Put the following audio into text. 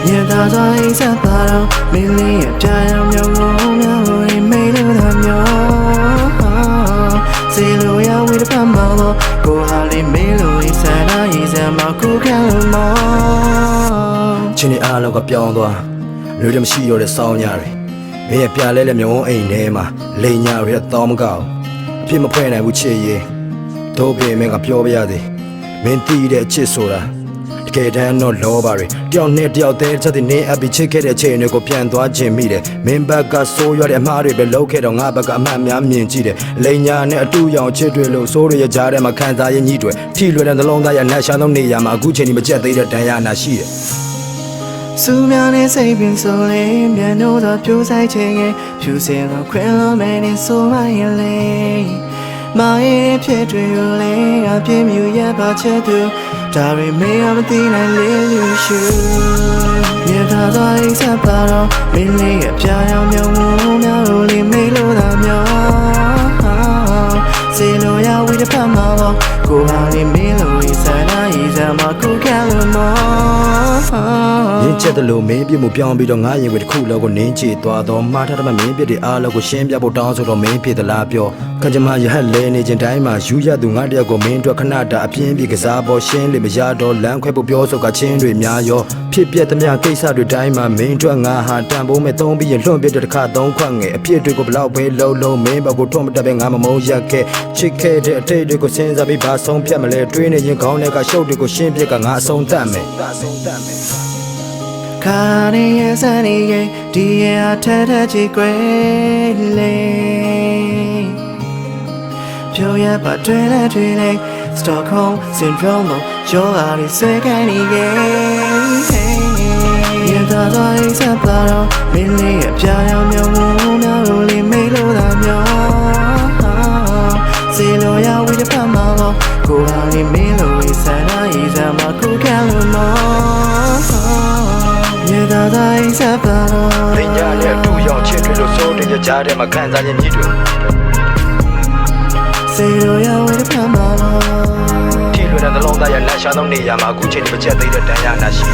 ညသာစွာအိမ်ဆက်ပါတော့မင်းလေးရဲ့ပြာရောင်မြောင်မြောင်ကိုမိလို့သာမျောစေလိုရဝေးတစ်ဖက်မှာတော့ကိုဟာလေးမင်းလိုဆန္ဒရည်စမ်းမှာကိုခံလို့မောချင်းနေအားလောက်ကပြောင်းသွားလူတွေမရှိတော့တဲ့စောင်းညတွေမင်းရဲ့ပြလဲလဲမျောအိမ်ထဲမှာလိန်ညာတွေတောင်းမကောက်အဖြစ်မဖွဲ့နိုင်ဘူးချစ်ရေးတို့ပြင်မင်းကပြောပြရသေးမင်းတီးတဲ့အချစ်ဆိုတာတကယ်တမ်းတော့လောပါတွေတယောက်နဲ့တယောက်တည်းချက်တဲ့နင်းအပီချစ်ခဲ့တဲ့ချိန်တွေကိုပြန်သွားခြင်းမိတယ်မင်းဘက်ကဆိုးရတဲ့အမှားတွေပဲလုပ်ခဲ့တော့ငါဘက်ကအမှန်များမြင်ကြည့်တယ်လိန်ညာနဲ့အတူရောင်ချစ်တွေလို့ဆိုးရရကြားထဲမှာခံစားရညှိတွေထိလွယ်တဲ့နှလုံးသားရနှက်ရှားသောနေရာမှာအခုချိန်ဒီမကျက်သေးတဲ့ဒဏ်ရာနာရှိတယ်စူများနဲ့စိတ်ပင်ဆိုလေမြန်တို့တော့ပြိုးဆိုင်ခြင်းရဲ့ဖြူစင်တော့ခွင်လို့မဲနေဆိုမှရင်လေမာရဲ့ဖြစ်တွေကိုလေအပြင်းမြူရပါချဲသူဒါရီမေးမသိနိုင်လေလူရှူမြေသားသွားအိဆက်ပါတော့မင်းလေးရဲ့ပြာရောင်မြောင်များလို့လေမေးလို့သာမျောစေလိုရဝေးတစ်ဖက်မှာပေါ့ကိုဟာလေးမင်းလို့ဆန္ဒရည်စမ်းမှာကိုခံလို့မောရင်ချက်တယ်လို့မင်းပြမှုပြောင်းပြီးတော့ငါရင်ဝေတစ်ခုလောက်ကိုနင်းချေသွားတော့မှားထားတဲ့မင်းပြတဲ့အားလောက်ကိုရှင်းပြဖို့တောင်းဆိုတော့မင်းဖြစ်သလားပြောကကြမရဟက်လဲနေခြင်းတိုင်းမှာယူရသူငါတယောက်ကိုမင်းအတွက်ခဏတာအပြင်းပြေကစားပေါ်ရှင်းလေမရတော့လမ်းခွဲဖို့ပြောဆိုကချင်းတွေများရောဖြစ်ပြက်သမျှကိစ္စတွေတိုင်းမှာမင်းအတွက်ငါဟာတန်ဖိုးမဲ့သုံးပြီးရလွန့်ပြတဲ့တစ်ခါသုံးခွက်ငယ်အဖြစ်တွေကိုဘလောက်ပဲလုံးလုံးမင်းဘက်ကိုထွတ်မတက်ပဲငါမမုန်းရက်ခဲ့ချစ်ခဲ့တဲ့အတိတ်တွေကိုစဉ်းစားပြီးဘာဆုံးဖြတ်မလဲတွေးနေရင်ခေါင်းထဲကရှုပ်တွေကိုရှင်းပြကငါအဆုံးသတ်မယ်ခါနေရစနေရဲ့ဒီရအထက်ထက်ချီကွယ်လေပြောရပါတွင်လဲတွင်လဲ Stockholm Syndrome လို့ရောဂါတွေဆွဲခိုင်းနေရဲ့ရတာတော့ဆက်ပါတော့မင်းလေးရဲ့ပြာရောင်မြောင်များလို့လေမေးလို့သာမျောစေလိုရဝေးတစ်ဖက်မှာပေါ့ကိုဟာလေးမင်းလို့ဆန္ဒရည်စမ်းမှာကိုခံလို့မောမြေသားတိုင်းဆက်ပါတော့လိန်ညာနဲ့အတူရောင်ချစ်တွေလို့ဆိုတဲ့ကြားထဲမှာခံစားရညှိတွေစေလိုရဝေးတစ်ဖက်မှာထိလွယ်တဲ့နှလုံးသားရလှရှားသောနေရာမှာအခုချိန်ဒီမကျက်သေးတဲ့ဒဏ်ရာနာရှိ